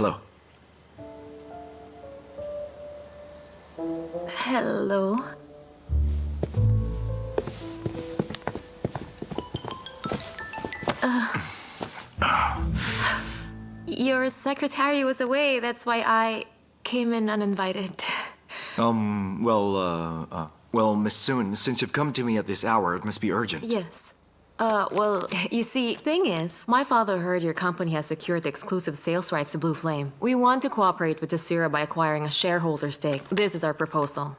Hello. Hello. Your secretary was away, that's why I came in uninvited. Well, Miss Soon, since you've come to me at this hour, it must be urgent. Yes. Well, you see, thing is, my father heard your company has secured the exclusive sales rights to Blue Flame. We want to cooperate with Desira by acquiring a shareholder stake. This is our proposal.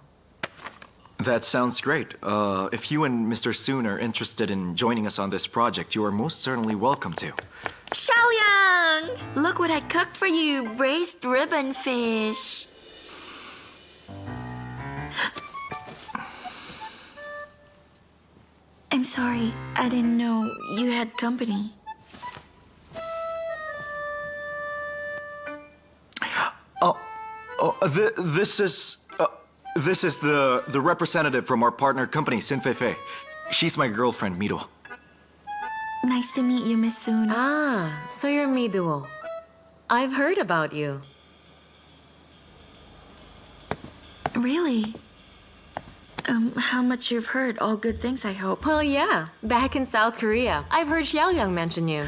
That sounds great. If you and Mr. Soon are interested in joining us on this project, you are most certainly welcome to. Xiao Liang! Look what I cooked for you, braised ribbon fish. I'm sorry, I didn't know you had company. This is the representative from our partner company, Sinfei. She's my girlfriend, Miro. Nice to meet you, Miss Soon. Ah, so you're Miduo. I've heard about you. Really? How much you've heard? All good things, I hope. Well, yeah. Back in South Korea. I've heard Xiao Liang mention you.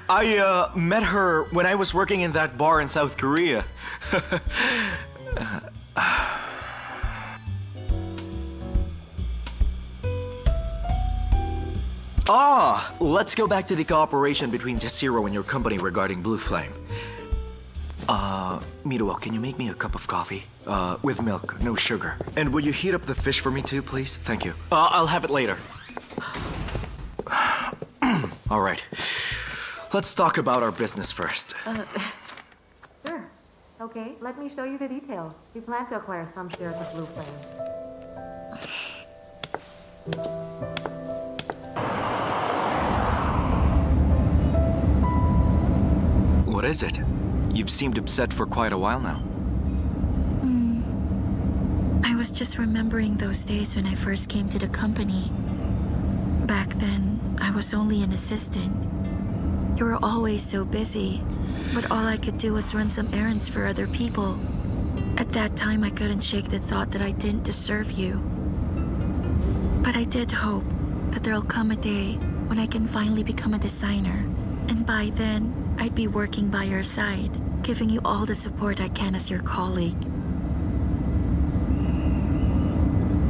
I met her when I was working in that bar in South Korea. Let's go back to the cooperation between Desira and your company regarding Blue Flame. Miruo, can you make me a cup of coffee? With milk, no sugar. And will you heat up the fish for me too, please? Thank you. I'll have it later. All right. Let's talk about our business first. Sure. Okay, let me show you the details. We plan to acquire some shares of Blue Flame. What is it? You've seemed upset for quite a while now. I was just remembering those days when I first came to the company. Back then, I was only an assistant. You were always so busy, but all I could do was run some errands for other people. At that time, I couldn't shake the thought that I didn't deserve you. But I did hope that there'll come a day when I can finally become a designer. And by then, I'd be working by your side, giving you all the support I can as your colleague.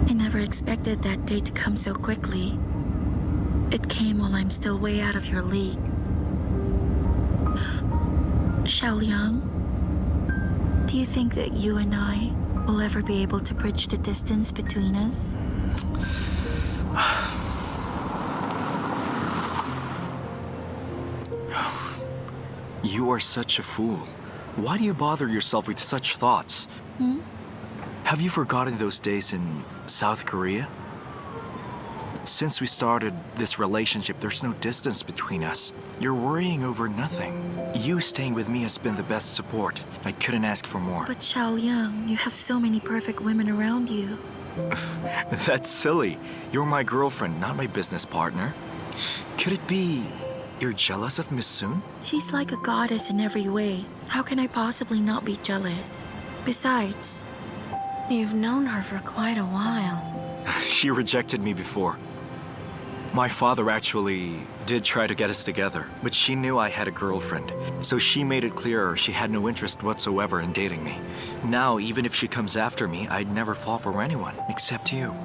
I never expected that day to come so quickly. It came while I'm still way out of your league. Xiao Liang, do you think that you and I will ever be able to bridge the distance between us? You are such a fool. Why do you bother yourself with such thoughts? Have you forgotten those days in South Korea? Since we started this relationship, there's no distance between us. You're worrying over nothing. You staying with me has been the best support. I couldn't ask for more. But Xiao Liang, you have so many perfect women around you. That's silly. You're my girlfriend, not my business partner. Could it be you're jealous of Miss Soon? She's like a goddess in every way. How can I possibly not be jealous? Besides, you've known her for quite a while. She rejected me before. My father actually did try to get us together, but she knew I had a girlfriend. So she made it clear she had no interest whatsoever in dating me. Now, even if she comes after me, I'd never fall for anyone, except you.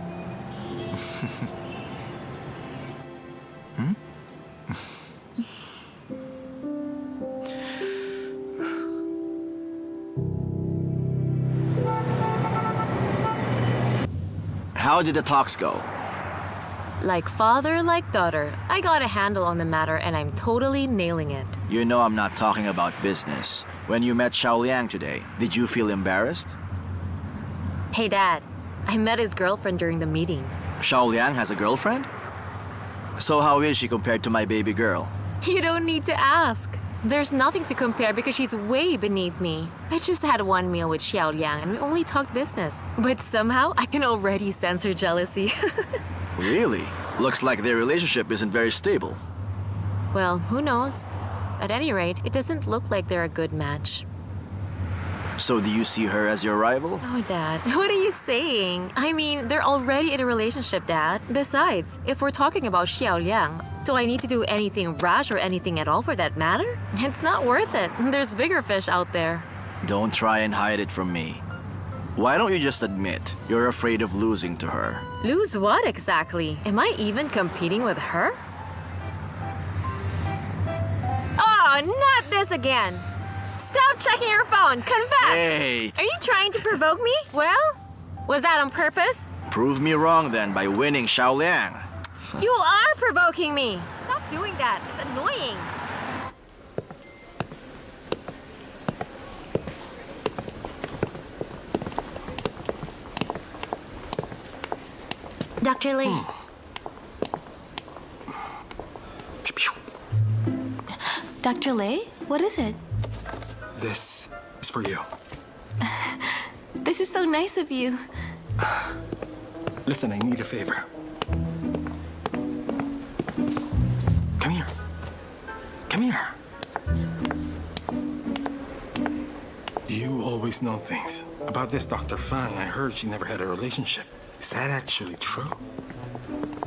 How did the talks go? Like father, like daughter. I got a handle on the matter and I'm totally nailing it. You know I'm not talking about business. When you met Xiao Liang today, did you feel embarrassed? Hey Dad, I met his girlfriend during the meeting. Xiao Liang has a girlfriend? So how is she compared to my baby girl? You don't need to ask. There's nothing to compare because she's way beneath me. I just had one meal with Xiao Liang and we only talked business. But somehow, I can already sense her jealousy. Really? Looks like their relationship isn't very stable. Well, who knows? At any rate, it doesn't look like they're a good match. So do you see her as your rival? Oh, Dad, what are you saying? I mean, they're already in a relationship, Dad. Besides, if we're talking about Xiao Liang, do I need to do anything rash or anything at all for that matter? It's not worth it. There's bigger fish out there. Don't try and hide it from me. Why don't you just admit you're afraid of losing to her? Lose what exactly? Am I even competing with her? Oh, not this again! Stop checking your phone! Confess! Hey! Are you trying to provoke me? Well, was that on purpose? Prove me wrong then by winning Xiao Liang. You are provoking me! Stop doing that. It's annoying. Dr. Lee. Dr. Lee, what is it? This is for you. This is so nice of you. Listen, I need a favor. Come here. Come here. You always know things. About this Dr. Fang, I heard she never had a relationship. Is that actually true?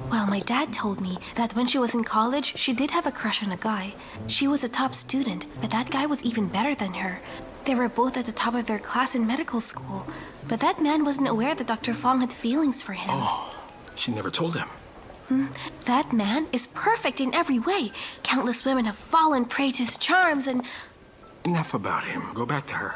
Well, my dad told me that when she was in college, she did have a crush on a guy. She was a top student, but that guy was even better than her. They were both at the top of their class in medical school, but that man wasn't aware that Dr. Fang had feelings for him. Oh, she never told him. That man is perfect in every way. Countless women have fallen prey to his charms and... Enough about him. Go back to her.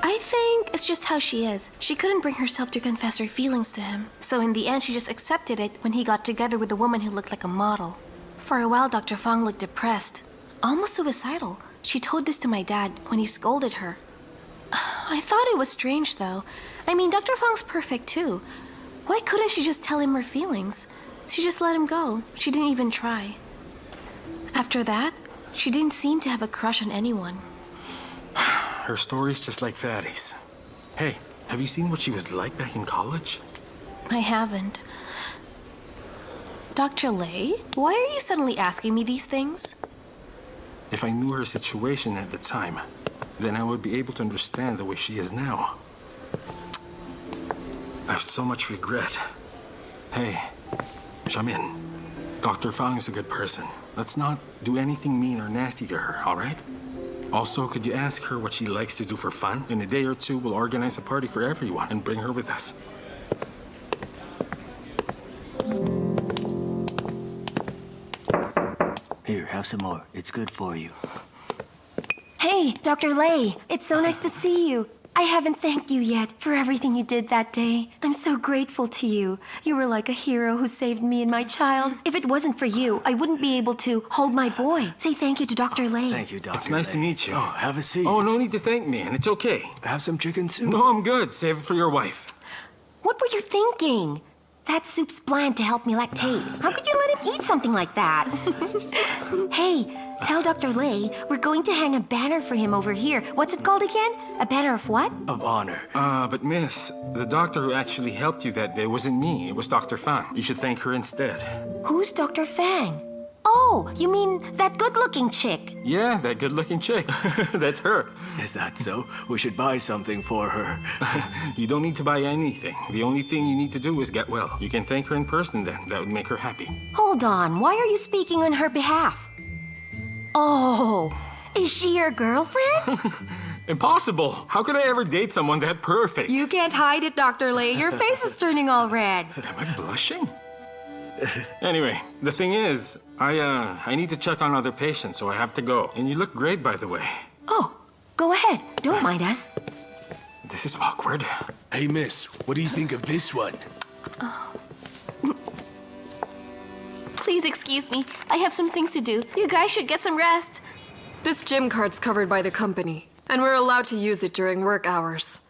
I think it's just how she is. She couldn't bring herself to confess her feelings to him. So in the end, she just accepted it when he got together with a woman who looked like a model. For a while, Dr. Fang looked depressed, almost suicidal. She told this to my dad when he scolded her. I thought it was strange, though. I mean, Dr. Fang's perfect, too. Why couldn't she just tell him her feelings? She just let him go. She didn't even try. After that, she didn't seem to have a crush on anyone. Her story's just like Fatty's. Hey, have you seen what she was like back in college? I haven't. Dr. Lei, why are you suddenly asking me these things? If I knew her situation at the time, then I would be able to understand the way she is now. I have so much regret. Hey, Xiaomin, Dr. Fang is a good person. Let's not do anything mean or nasty to her, all right? Also, could you ask her what she likes to do for fun? In a day or two, we'll organize a party for everyone and bring her with us. Here, have some more. It's good for you. Hey, Dr. Lei, it's so nice to see you. I haven't thanked you yet for everything you did that day. I'm so grateful to you. You were like a hero who saved me and my child. If it wasn't for you, I wouldn't be able to hold my boy. Say thank you to Dr. Lei. Thank you, Doctor. It's nice to meet you. Oh, have a seat. Oh, no need to thank me, and it's okay. Have some chicken soup. No, I'm good. Save it for your wife. What were you thinking? That soup's bland to help me lactate. How could you let him eat something like that? Hey, tell Dr. Lei we're going to hang a banner for him over here. What's it called again? A banner of what? Of honor. But miss, the doctor who actually helped you that day wasn't me. It was Dr. Fang. You should thank her instead. Who's Dr. Fang? Oh, you mean that good-looking chick? Yeah, that good-looking chick. That's her. Is that so? We should buy something for her. You don't need to buy anything. The only thing you need to do is get well. You can thank her in person then. That would make her happy. Hold on, why are you speaking on her behalf? Oh, is she your girlfriend? Impossible! How could I ever date someone that perfect? You can't hide it, Dr. Lei. Your face is turning all red. Am I blushing? Anyway, the thing is, I need to check on other patients, so I have to go. And you look great, by the way. Oh, go ahead. Don't mind us. This is awkward. Hey, miss, what do you think of this one? Please excuse me. I have some things to do. You guys should get some rest. This gym card's covered by the company, and we're allowed to use it during work hours.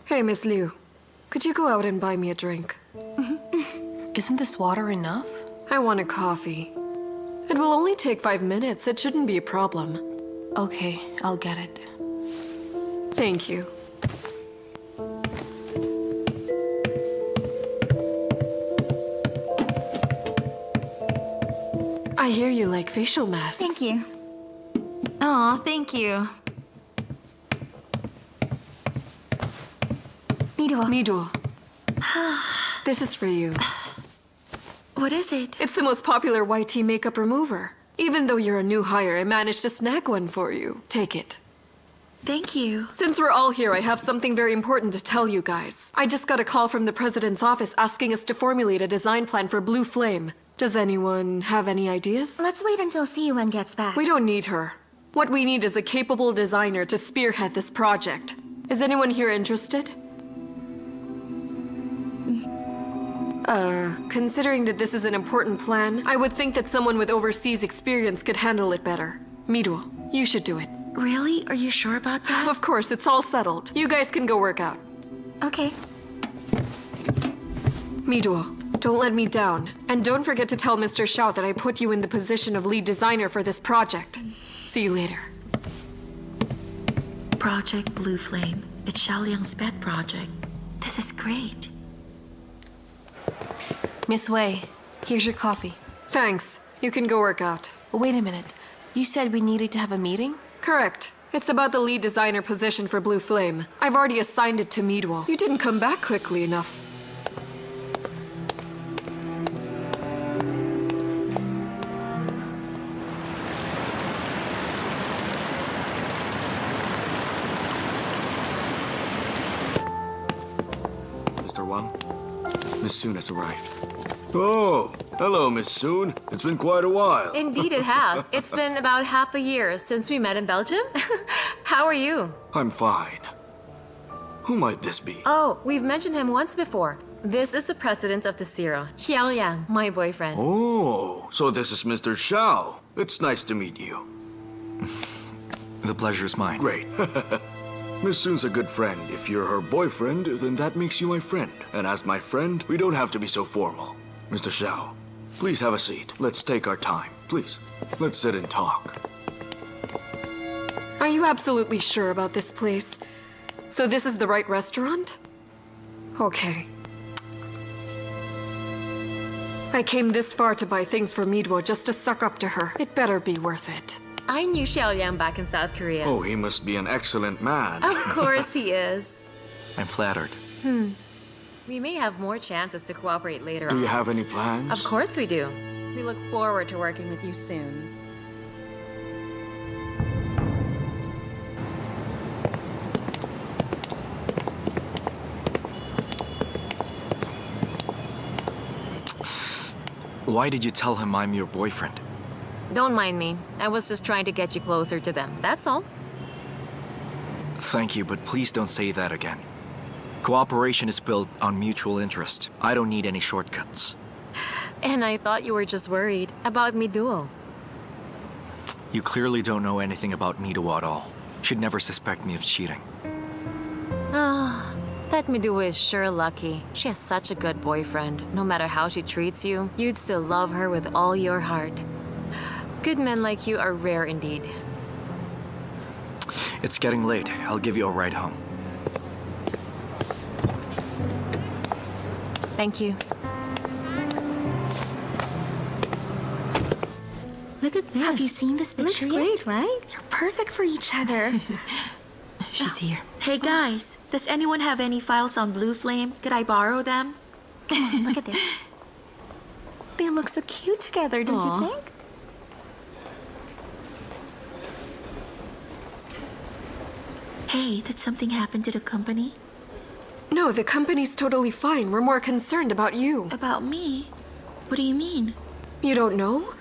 Hey, Miss Liu, could you go out and buy me a drink? Isn't this water enough? I want a coffee. It will only take 5 minutes. It shouldn't be a problem. Okay, I'll get it. Thank you. I hear you like facial masks. Thank you. Oh, thank you. Miduo. This is for you. What is it? It's the most popular YT makeup remover. Even though you're a new hire, I managed to snag one for you. Take it. Thank you. Since we're all here, I have something very important to tell you guys. I just got a call from the president's office asking us to formulate a design plan for Blue Flame. Does anyone have any ideas? Let's wait until Siyuan gets back. We don't need her. What we need is a capable designer to spearhead this project. Is anyone here interested? Considering that this is an important plan, I would think that someone with overseas experience could handle it better. Miduo, you should do it. Really? Are you sure about that? Of course, it's all settled. You guys can go work out. Okay. Miduo, don't let me down. And don't forget to tell Mr. Xiao that I put you in the position of lead designer for this project. See you later. Project Blue Flame. It's Xiao Liang's pet project. This is great. Miss Wei, here's your coffee. Thanks. You can go work out. Wait a minute. You said we needed to have a meeting? Correct. It's about the lead designer position for Blue Flame. I've already assigned it to Miduo. You didn't come back quickly enough. Mr. Wang, Miss Soon has arrived. Oh, hello, Miss Soon. It's been quite a while. Indeed it has. It's been about half a year since we met in Belgium. How are you? I'm fine. Who might this be? Oh, we've mentioned him once before. This is the president of the Zero, Xiao Liang, my boyfriend. Oh, so this is Mr. Xiao. It's nice to meet you. The pleasure's mine. Great. Miss Soon's a good friend. If you're her boyfriend, then that makes you my friend. And as my friend, we don't have to be so formal. Mr. Xiao, please have a seat. Let's take our time. Please, let's sit and talk. Are you absolutely sure about this place? So this is the right restaurant? Okay. I came this far to buy things for Miduo just to suck up to her. It better be worth it. I knew Xiao Liang back in South Korea. Oh, he must be an excellent man. Of course he is. I'm flattered. We may have more chances to cooperate later Do on. you have any plans? Of course we do. We look forward to working with you soon. Why did you tell him I'm your boyfriend? Don't mind me. I was just trying to get you closer to them. That's all. Thank you, but please don't say that again. Cooperation is built on mutual interest. I don't need any shortcuts. And I thought you were just worried about Miduo. You clearly don't know anything about Miduo at all. She'd never suspect me of cheating. Ah, that Miduo is sure lucky. She has such a good boyfriend. No matter how she treats you, you'd still love her with all your heart. Good men like you are rare indeed. It's getting late. I'll give you a ride home. Thank you. Look at this. Have you seen this picture yet? Great, right? You're perfect for each other. She's here. Hey guys, does anyone have any files on Blue Flame? Could I borrow them? Come on, look at this. They look so cute together, don't Aw. you think? Hey, did something happen to the company? No, the company's totally fine. We're more concerned about you. About me? What do you mean? You don't know?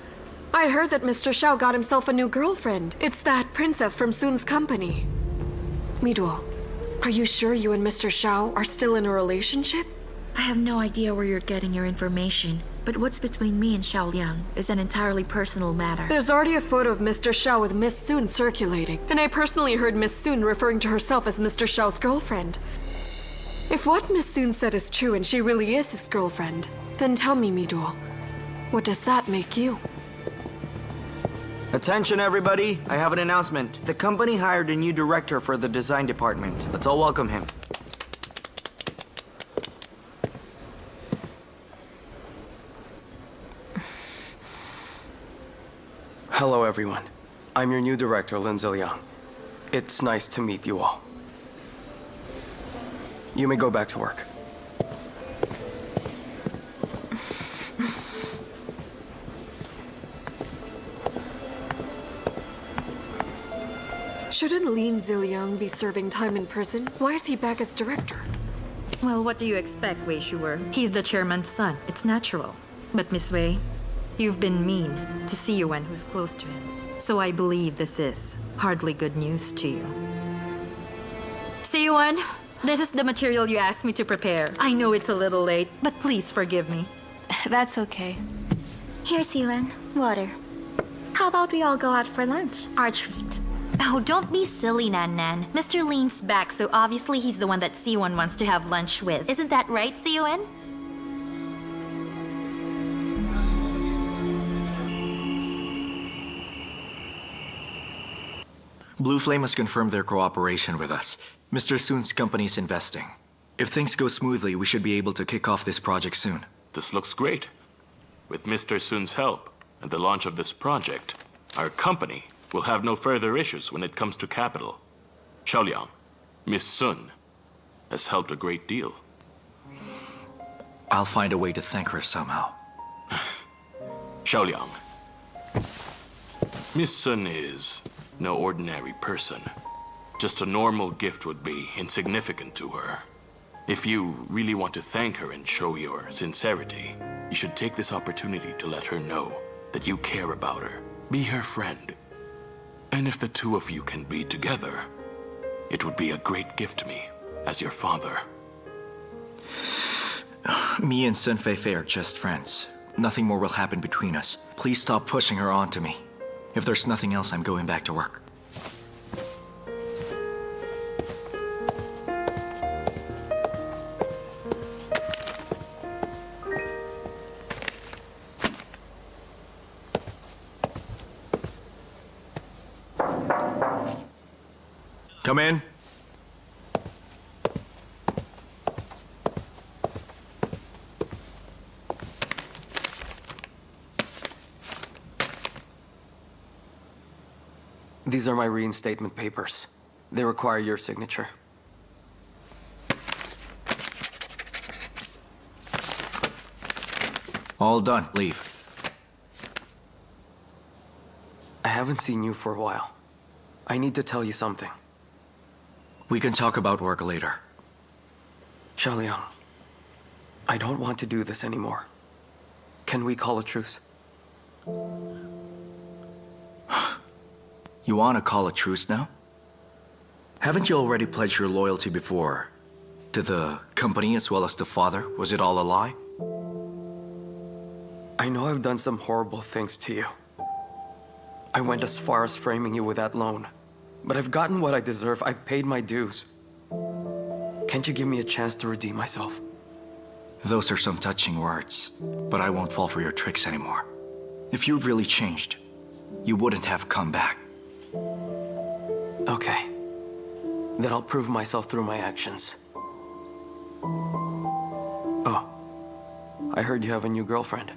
I heard that Mr. Xiao got himself a new girlfriend. It's that princess from Soon's company. Miduo, are you sure you and Mr. Xiao are still in a relationship? I have no idea where you're getting your information, but what's between me and Xiao Liang is an entirely personal matter. There's already a photo of Mr. Xiao with Miss Soon circulating, and I personally heard Miss Soon referring to herself as Mr. Xiao's girlfriend. If what Miss Soon said is true and she really is his girlfriend, then tell me, Miduo, what does that make you? Attention, everybody. I have an announcement. The company hired a new director for the design department. Let's all welcome him. Hello, everyone. I'm your new director, Liang. It's nice to meet you all. You may go back to work. Shouldn't Lin Ziliang be serving time in prison? Why is he back as director? Well, what do you expect, Wei Shuer? He's the chairman's son. It's natural. But Miss Wei, you've been mean to Siyuan, who's close to him. So I believe this is hardly good news to you. Siyuan, this is the material you asked me to prepare. I know it's a little late, but please forgive me. That's okay. Here's Yuan. Water. How about we all go out for lunch? Our treat. Oh, don't be silly, Nan. Mr. Lean's back, so obviously he's the one that Siyuan wants to have lunch with. Isn't that right, Siyuan? Blue Flame has confirmed their cooperation with us. Mr. Soon's company is investing. If things go smoothly, we should be able to kick off this project soon. This looks great. With Mr. Soon's help and the launch of this project, our company will have no further issues when it comes to capital. Xiao Liang, Miss Sun, has helped a great deal. I'll find a way to thank her somehow. Xiao Liang, Miss Sun is no ordinary person. Just a normal gift would be insignificant to her. If you really want to thank her and show your sincerity, you should take this opportunity to let her know that you care about her. Be her friend. And if the two of you can be together, it would be a great gift to me as your father. Me and Sun Feifei are just friends. Nothing more will happen between us. Please stop pushing her onto me. If there's nothing else, I'm going back to work. Come in. These are my reinstatement papers. They require your signature. All done. Leave. I haven't seen you for a while. I need to tell you something. We can talk about work later. Xiao Liang, I don't want to do this anymore. Can we call a truce? You want to call a truce now? Haven't you already pledged your loyalty before? To the company as well as the father? Was it all a lie? I know I've done some horrible things to you. I went as far as framing you with that loan. But I've gotten what I deserve. I've paid my dues. Can't you give me a chance to redeem myself? Those are some touching words, but I won't fall for your tricks anymore. If you've really changed, you wouldn't have come back. Okay. Then I'll prove myself through my actions. Oh, I heard you have a new girlfriend.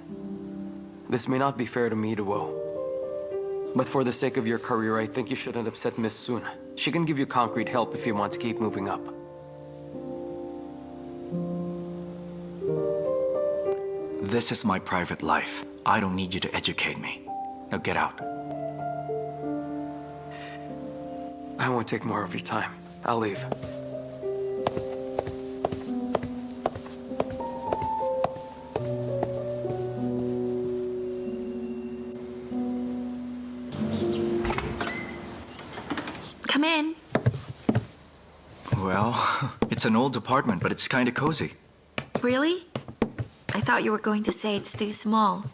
This may not be fair to me to woe. But for the sake of your career, I think you shouldn't upset Miss Sun. She can give you concrete help if you want to keep moving up. This is my private life. I don't need you to educate me. Now get out. I won't take more of your time. I'll leave. Come in. Well, it's an old apartment, but it's kind of cozy. Really? I thought you were going to say it's too small.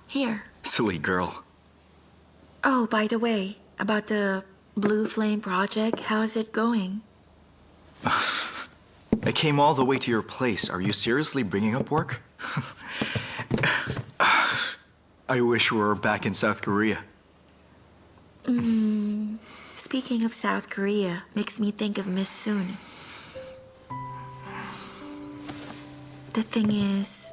Here. Silly girl. Oh, by the way, about the Blue Flame project, how's it going? I came all the way to your place. Are you seriously bringing up work? I wish we were back in South Korea. Speaking of South Korea, makes me think of Miss Sun. The thing is,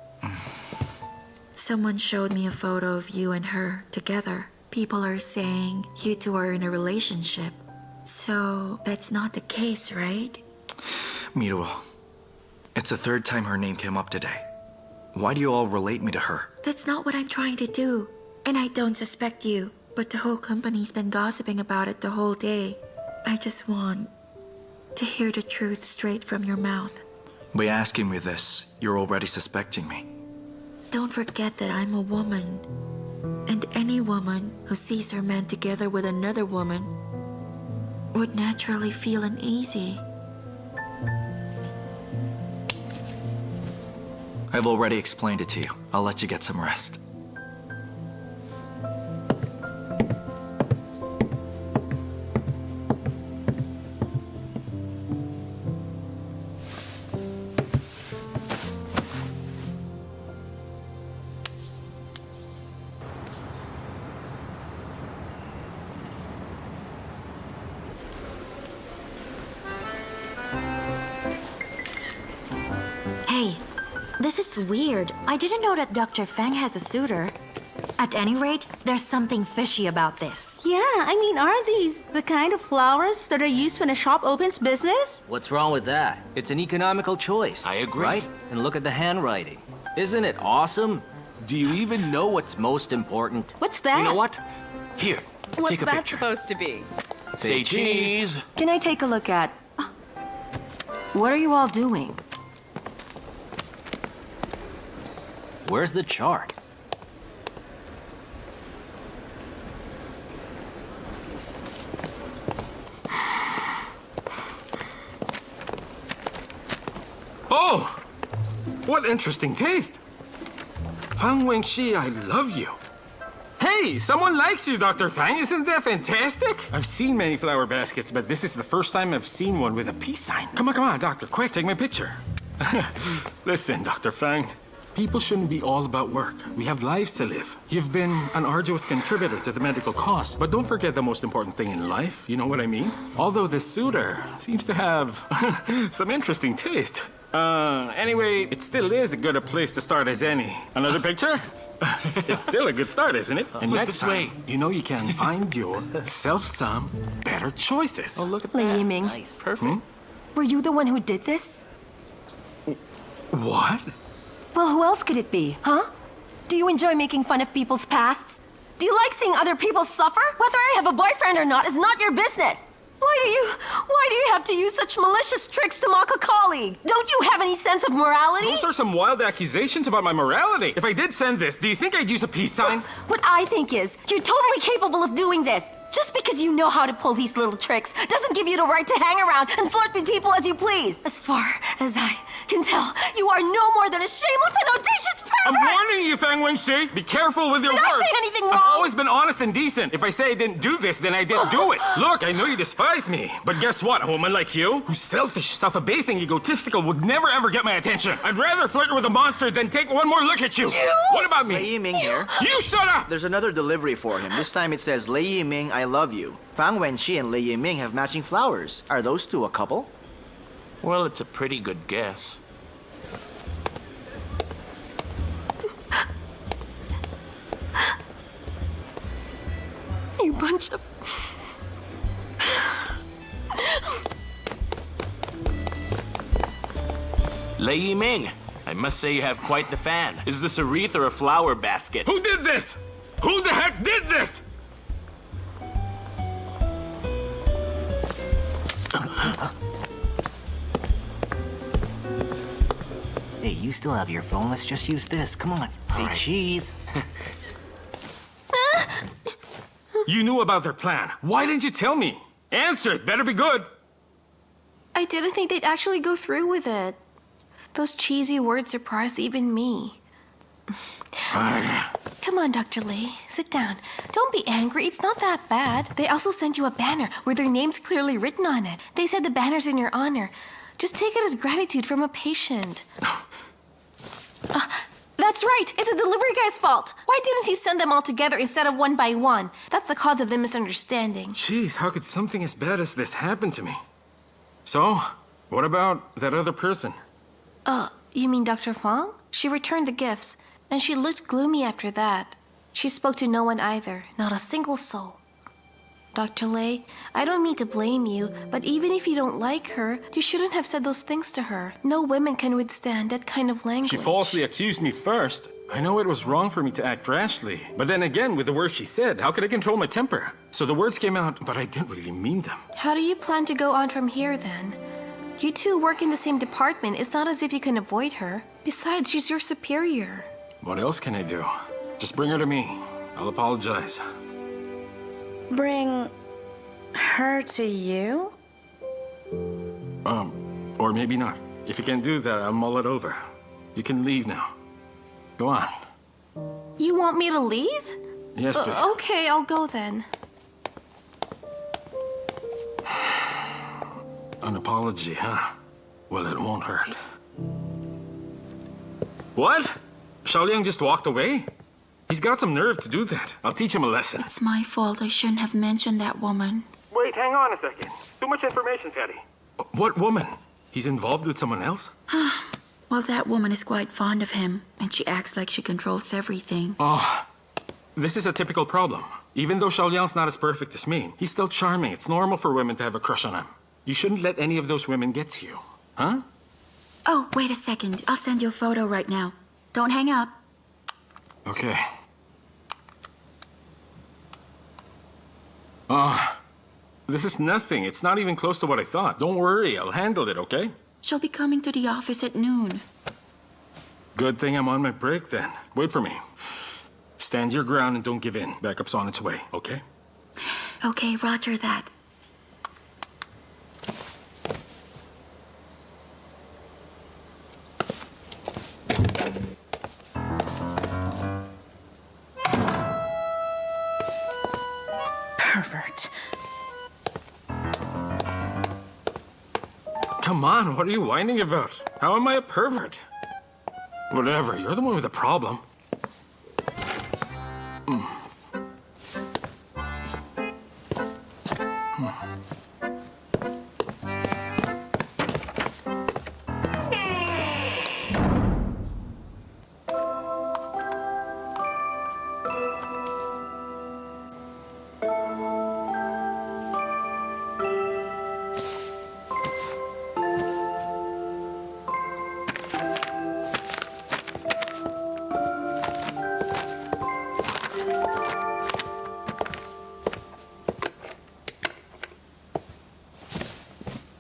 Someone showed me a photo of you and her together. People are saying you two are in a relationship. So that's not the case, right? Miruo, it's the third time her name came up today. Why do you all relate me to her? That's not what I'm trying to do. And I don't suspect you. But the whole company's been gossiping about it the whole day. I just want to hear the truth straight from your mouth. By asking me this, you're already suspecting me. Don't forget that I'm a woman. And any woman who sees her man together with another woman would naturally feel uneasy. I've already explained it to you. I'll let you get some rest. Hey, this is weird. I didn't know that Dr. Fang has a suitor. At any rate, there's something fishy about this. Yeah, I mean, aren't these the kind of flowers that are used when a shop opens business? What's wrong with that? It's an economical choice. I agree. Right? And look at the handwriting. Isn't it awesome? Do you even know what's Most important. What's that? You know what? Here, What's take a that picture. supposed to be? Say cheese. Can I take a look at... What are you all doing? Where's the chart? Oh! What interesting taste! Fang Wenxi, I love you. Hey, someone likes you, Dr. Fang. Isn't that fantastic? I've seen many flower baskets, but this is the first time I've seen one with a peace sign. Come on, doctor. Quick, take my picture. Listen, Dr. Fang. People shouldn't be all about work. We have lives to live. You've been an arduous contributor to the medical cause, but don't forget the most important thing in life. You know what I mean? Although this suitor seems to have some interesting taste. Anyway, it still is as good a place to start as any. Another picture? It's still a good start, isn't it? And Look next this time, way. you know you can find yourself some better choices. Oh, look at Lei that. Yiming, Perfect. were you the one who did this? What? Well, who else could it be, huh? Do you enjoy making fun of people's pasts? Do you like seeing other people suffer? Whether I have a boyfriend or not is not your business. Why do you have to use such malicious tricks to mock a colleague? Don't you have any sense of morality? Those are some wild accusations about my morality. If I did send this, do you think I'd use a peace sign? What I think is, you're totally capable of doing this. Just because you know how to pull these little tricks doesn't give you the right to hang around and flirt with people as you please. As far as I can tell, you are no more than a shameless and audacious pervert! I'm warning you, Fang Wenxi. Be careful with your Did words. I say anything wrong? I've always been honest and decent. If I say I didn't do this, then I didn't do it. Look, I know you despise me. But guess what? A woman like you, who's selfish, self-abasing, egotistical, would never ever get my attention. I'd rather flirt with a monster than take one more look at you. What about me? Lei Yiming here. You shut up! There's another delivery for him. This time it says, Lei Yiming, I love you. Fang Wenxi and Lei Yiming have matching flowers. Are those two a couple? Well, it's a pretty good guess. You bunch of... Lei Yiming, I must say you have quite the fan. Is this a wreath or a flower basket? Who did this? Who the heck did this? Hey, you still have your phone. Let's just use this. Come on. Say right. cheese. You knew about their plan. Why didn't you tell me? Answer it. Better be good. I didn't think they'd actually go through with it. Those cheesy words surprised even me. Come on, Dr. Lei. Sit down. Don't be angry. It's not that bad. They also sent you a banner with their names clearly written on it. They said the banner's in your honor. Just take it as gratitude from a patient. That's right. It's a delivery guy's fault. Why didn't he send them all together instead of one by one? That's the cause of the misunderstanding. Jeez, how could something as bad as this happen to me? So, what about that other person? You mean Dr. Fang? She returned the gifts. And she looked gloomy after that. She spoke to no one either, not a single soul. Dr. Lei, I don't mean to blame you, but even if you don't like her, you shouldn't have said those things to her. No women can withstand that kind of language. She falsely accused me first. I know it was wrong for me to act rashly. But then again, with the words she said, how could I control my temper? So the words came out, but I didn't really mean them. How do you plan to go on from here, then? You two work in the same department. It's not as if you can avoid her. Besides, she's your superior. What else can I do? Just bring her to me. I'll apologize. Bring her to you? Or maybe not. If you can't do that, I'll mull it over. You can leave now. Go on. You want me to leave? Yes, please. Okay, I'll go then. An apology, huh? Well, it won't hurt. What? Xiao Liang just walked away? He's got some nerve to do that. I'll teach him a lesson. It's my fault. I shouldn't have mentioned that woman. Wait, hang on a second. Too much information, Fatty. What woman? He's involved with someone else? Well, that woman is quite fond of him, and she acts like she controls everything. Oh, this is a typical problem. Even though Xiao Liang's not as perfect as me, he's still charming. It's normal for women to have a crush on him. You shouldn't let any of those women get to you. Huh? Oh, wait a second. I'll send you a photo right now. Don't hang up. Okay. This is nothing. It's not even close to what I thought. Don't worry, I'll handle it, okay? She'll be coming to the office at noon. Good thing I'm on my break then. Wait for me. Stand your ground and don't give in. Backup's on its way, okay? Okay, roger that. Pervert. Come on, what are you whining about? How am I a pervert? Whatever, you're the one with the problem.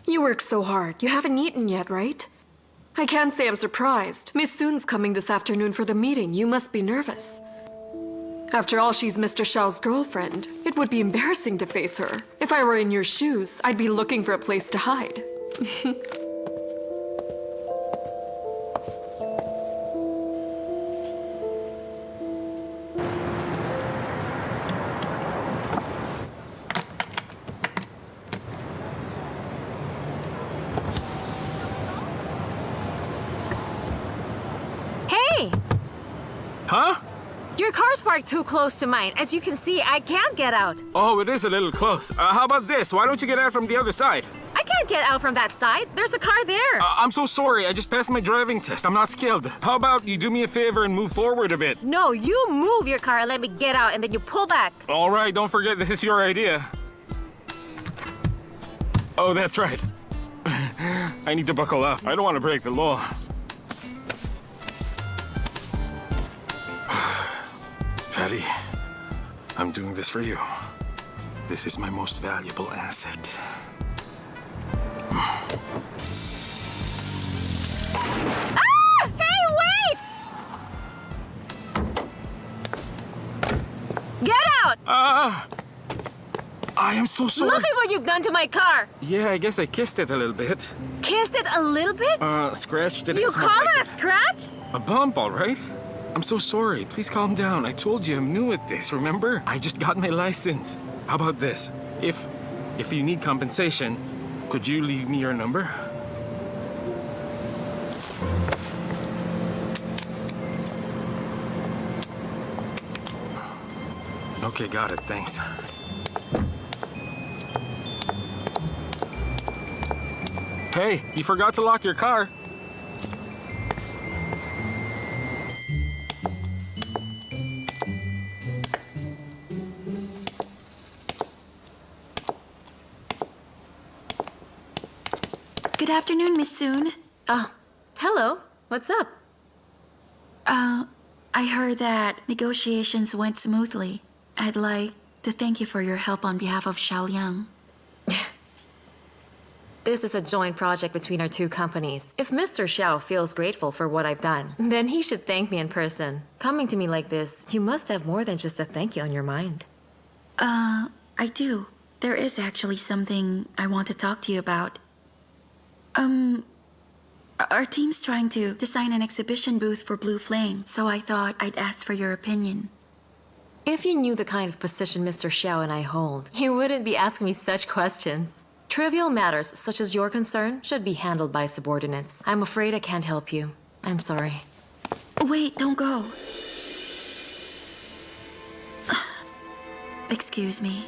You work so hard. You haven't eaten yet, right? I can't say I'm surprised. Miss Soon's coming this afternoon for the meeting. You must be nervous. After all, she's Mr. Xiao's girlfriend. It would be embarrassing to face her. If I were in your shoes, I'd be looking for a place to hide. Huh? Your car's parked too close to mine. As you can see, I can't get out. Oh, it is a little close. How about this? Why don't you get out from the other side? I can't get out from that side. There's a car there. I'm so sorry. I just passed my driving test. I'm not skilled. How about you do me a favor and move forward a bit? No, you move your car and let me get out, and then you pull back. All right, don't forget this is your idea. Oh, that's right. I need to buckle up. I don't want to break the law. Fatty, I'm doing this for you. This is my most valuable asset. Ah! Hey, wait! Get out! I am so sorry. Look at what you've done to my car. Yeah, I guess I kissed it a little bit. Kissed it a little bit? Scratched it. You call it a scratch? A bump, all right. I'm so sorry. Please calm down. I told you I'm new at this, remember? I just got my license. How about this? If you need compensation, could you leave me your number? Okay, got it. Thanks. Hey, you forgot to lock your car. afternoon, Miss Soon. Hello. What's up? I heard that negotiations went smoothly. I'd like to thank you for your help on behalf of Xiao Liang. This is a joint project between our two companies. If Mr. Xiao feels grateful for what I've done, then he should thank me in person. Coming to me like this, you must have more than just a thank you on your mind. I do. There is actually something I want to talk to you about. Our team's trying to design an exhibition booth for Blue Flame, so I thought I'd ask for your opinion. If you knew the kind of position Mr. Xiao and I hold, you wouldn't be asking me such questions. Trivial matters such as your concern should be handled by subordinates. I'm afraid I can't help you. I'm sorry. Wait, don't go. Excuse me.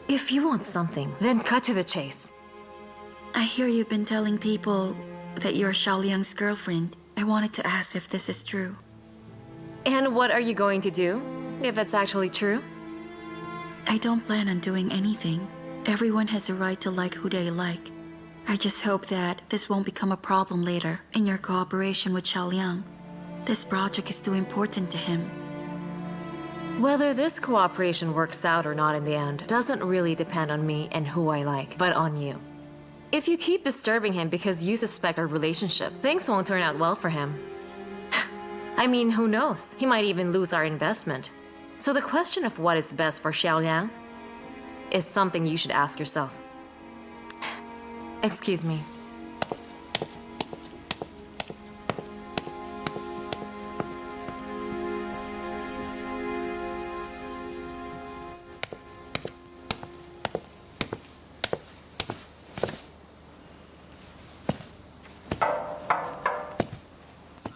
If you want something, then cut to the chase. I hear you've been telling people that you're Xiao Liang's girlfriend. I wanted to ask if this is true. And what are you going to do, if it's actually true? I don't plan on doing anything. Everyone has a right to like who they like. I just hope that this won't become a problem later in your cooperation with Xiao Liang. This project is too important to him. Whether this cooperation works out or not in the end doesn't really depend on me and who I like, but on you. If you keep disturbing him because you suspect our relationship, things won't turn out well for him. I mean, who knows? He might even lose our investment. So the question of what is best for Xiao Liang is something you should ask yourself. Excuse me.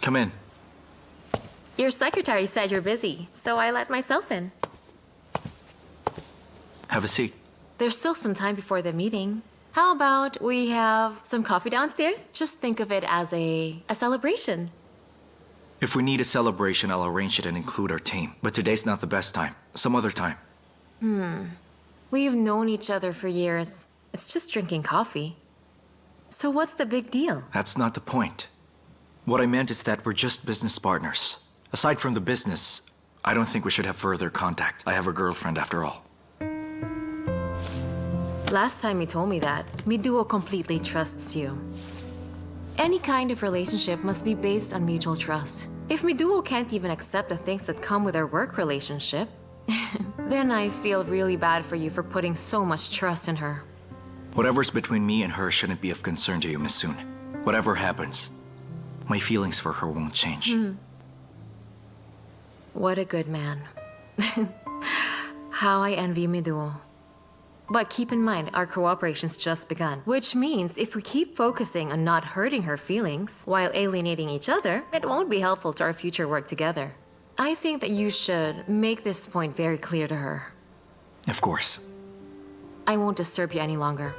Come in. Your secretary said you're busy, so I let myself in. Have a seat. There's still some time before the meeting. How about we have some coffee downstairs? Just think of it as a celebration. If we need a celebration, I'll arrange it and include our team. But today's not the best time. Some other time. We've known each other for years. It's just drinking coffee. So what's the big deal? That's not the point. What I meant is that we're just business partners. Aside from the business, I don't think we should have further contact. I have a girlfriend after all. Last time you told me that, Miduo completely trusts you. Any kind of relationship must be based on mutual trust. If Miduo can't even accept the things that come with our work relationship, then I feel really bad for you for putting so much trust in her. Whatever's between me and her shouldn't be of concern to you, Miss Soon. Whatever happens, my feelings for her won't change. What a good man. How I envy Miduo. But keep in mind, our cooperation's just begun, which means if we keep focusing on not hurting her feelings while alienating each other, it won't be helpful to our future work together. I think that you should make this point very clear to her. Of course. I won't disturb you any longer.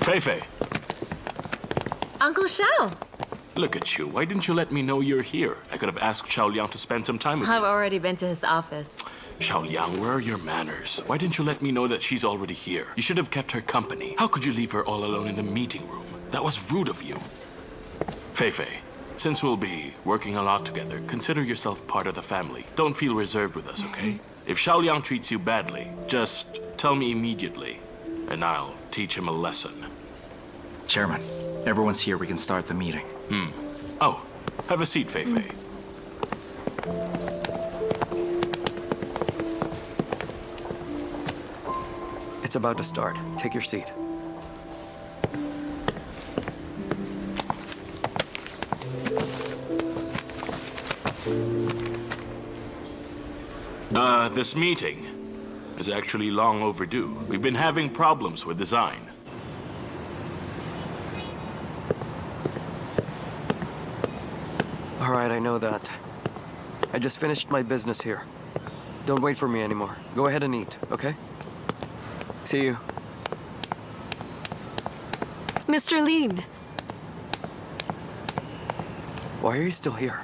Fei-Fei. Uncle Xiao! Look at you. Why didn't you let me know you're here? I could have asked Xiao Liang to spend some time with I've me. already been to his office. Xiao Liang, where are your manners? Why didn't you let me know that she's already here? You should have kept her company. How could you leave her all alone in the meeting room? That was rude of you. Fei-Fei, since we'll be working a lot together, consider yourself part of the family. Don't feel reserved with us, okay? If Xiao Liang treats you badly, just tell me immediately, and I'll teach him a lesson. Chairman, everyone's here. We can start the meeting. Oh, have a seat, Fei-Fei. It's about to start. Take your seat. This meeting, is actually long overdue. We've been having problems with design. All right, I know that. I just finished my business here. Don't wait for me anymore. Go ahead and eat, okay? See you. Mr. Lin. Why are you still here?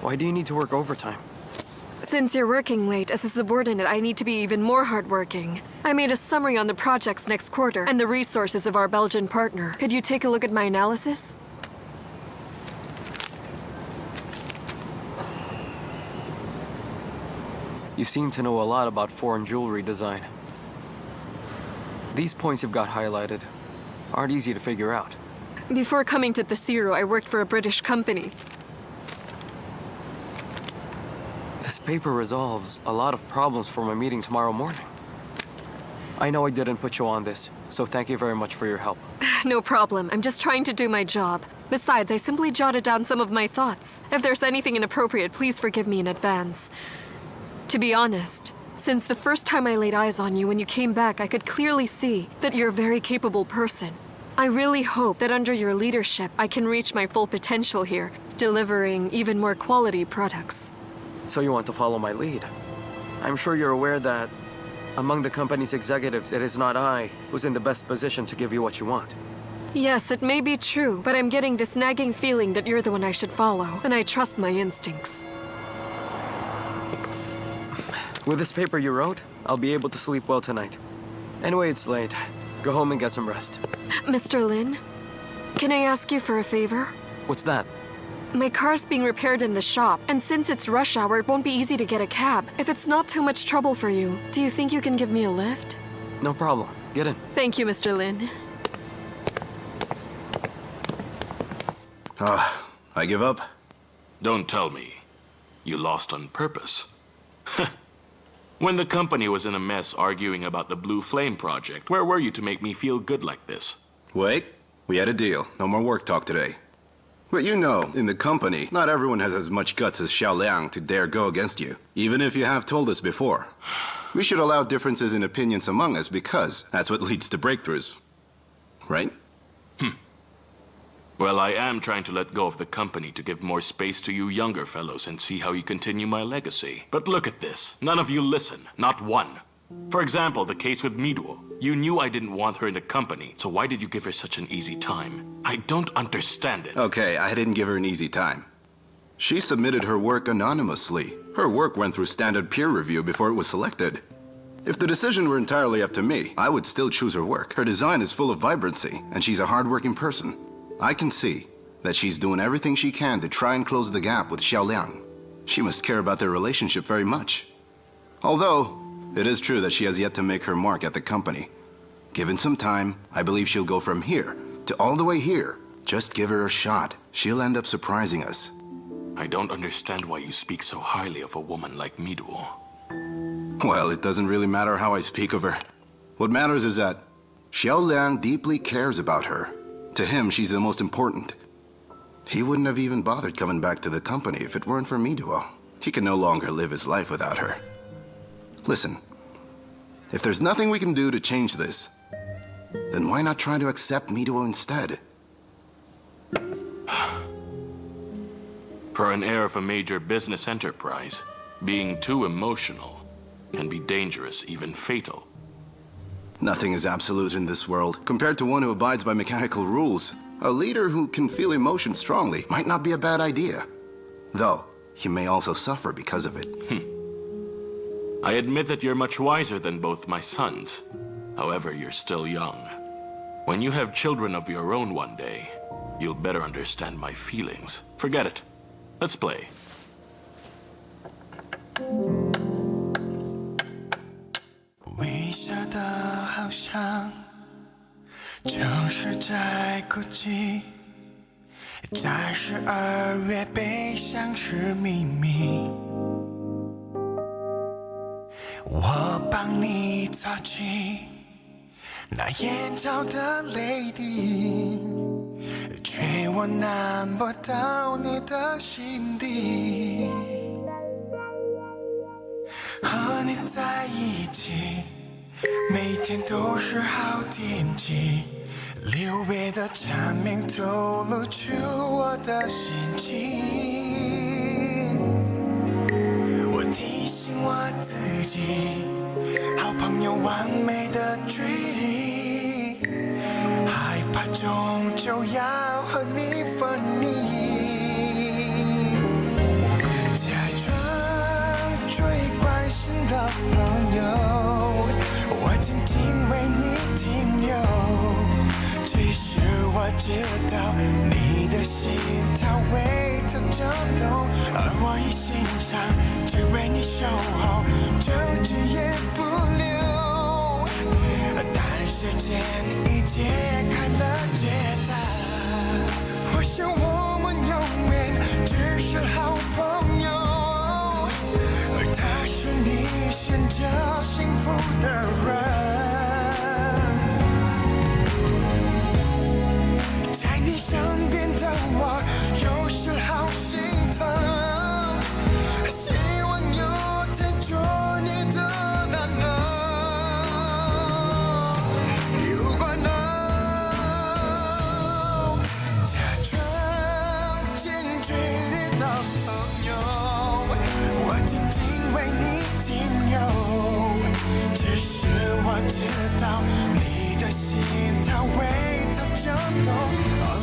Why do you need to work overtime? Since you're working late, as a subordinate, I need to be even more hardworking. I made a summary on the projects next quarter and the resources of our Belgian partner. Could you take a look at my analysis? You seem to know a lot about foreign jewelry design. These points you've got highlighted aren't easy to figure out. Before coming to the Zero, I worked for a British company. This paper resolves a lot of problems for my meeting tomorrow morning. I know I didn't put you on this, so thank you very much for your help. No problem. I'm just trying to do my job. Besides, I simply jotted down some of my thoughts. If there's anything inappropriate, please forgive me in advance. To be honest, since the first time I laid eyes on you when you came back, I could clearly see that you're a very capable person. I really hope that under your leadership, I can reach my full potential here, delivering even more quality products. So you want to follow my lead? I'm sure you're aware that among the company's executives, it is not I who's in the best position to give you what you want. Yes, it may be true, but I'm getting this nagging feeling that you're the one I should follow, and I trust my instincts. With this paper you wrote, I'll be able to sleep well tonight. Anyway, it's late. Go home and get some rest. Mr. Lin, can I ask you for a favor? What's that? My car's being repaired in the shop, and since it's rush hour, it won't be easy to get a cab. If it's not too much trouble for you, do you think you can give me a lift? No problem. Get in. Thank you, Mr. Lin. I give up. Don't tell me. You lost on purpose. When the company was in a mess arguing about the Blue Flame project, where were you to make me feel good like this? Wait, we had a deal. No more work talk today. But you know, in the company, not everyone has as much guts as Xiao Liang to dare go against you, even if you have told us before. We should allow differences in opinions among us because that's what leads to breakthroughs. Right? Well, I am trying to let go of the company to give more space to you younger fellows and see how you continue my legacy. But look at this. None of you listen. Not one. For example, the case with Miduo. You knew I didn't want her in the company, so why did you give her such an easy time? I don't understand it. Okay, I didn't give her an easy time. She submitted her work anonymously. Her work went through standard peer review before it was selected. If the decision were entirely up to me, I would still choose her work. Her design is full of vibrancy, and she's a hardworking person. I can see that she's doing everything she can to try and close the gap with Xiao Liang. She must care about their relationship very much. Although, it is true that she has yet to make her mark at the company. Given some time, I believe she'll go from here to all the way here. Just give her a shot. She'll end up surprising us. I don't understand why you speak so highly of a woman like Miduo. Well, it doesn't really matter how I speak of her. What matters is that Xiao Liang deeply cares about her. To him, she's the most important. He wouldn't have even bothered coming back to the company if it weren't for Miduo. He can no longer live his life without her. Listen, if there's nothing we can do to change this, then why not try to accept Miduo instead? For an heir of a major business enterprise, being too emotional can be dangerous, even fatal. Nothing is absolute in this world. Compared to one who abides by mechanical rules, a leader who can feel emotion strongly might not be a bad idea. Though, he may also suffer because of it. I admit that you're much wiser than both my sons. However, you're still young. When you have children of your own one day, you'll better understand my feelings. Forget it. Let's play. 微笑的好像就是在哭泣，在12月悲伤是秘密。我帮你擦去那眼角的泪滴，却我难不到你的心底。和你在一起，每天都是好天气。留别的蝉鸣透露出我的心情。我提醒我自己，好朋友完美的距离，害怕终究要和你分离。假装最关心的朋友，我静静为你停留。其实我知道你的心它为它颤抖，而我一心上只为你守候，就只也不留。但时间已揭开了解答，或许我们永远只是好朋友，而他是你选择幸福的人。身边的我有时好心疼，希望有天做你的男人。如果能假装近距离的朋友，我静静为你停留。只是我知道你的心它为它颤抖，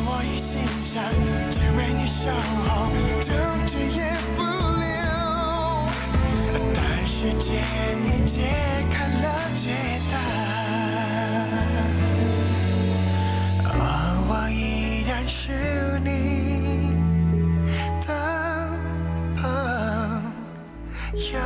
我一心上只为你守候，争执也不留。但时间已揭开了解答，而我依然是你的朋友。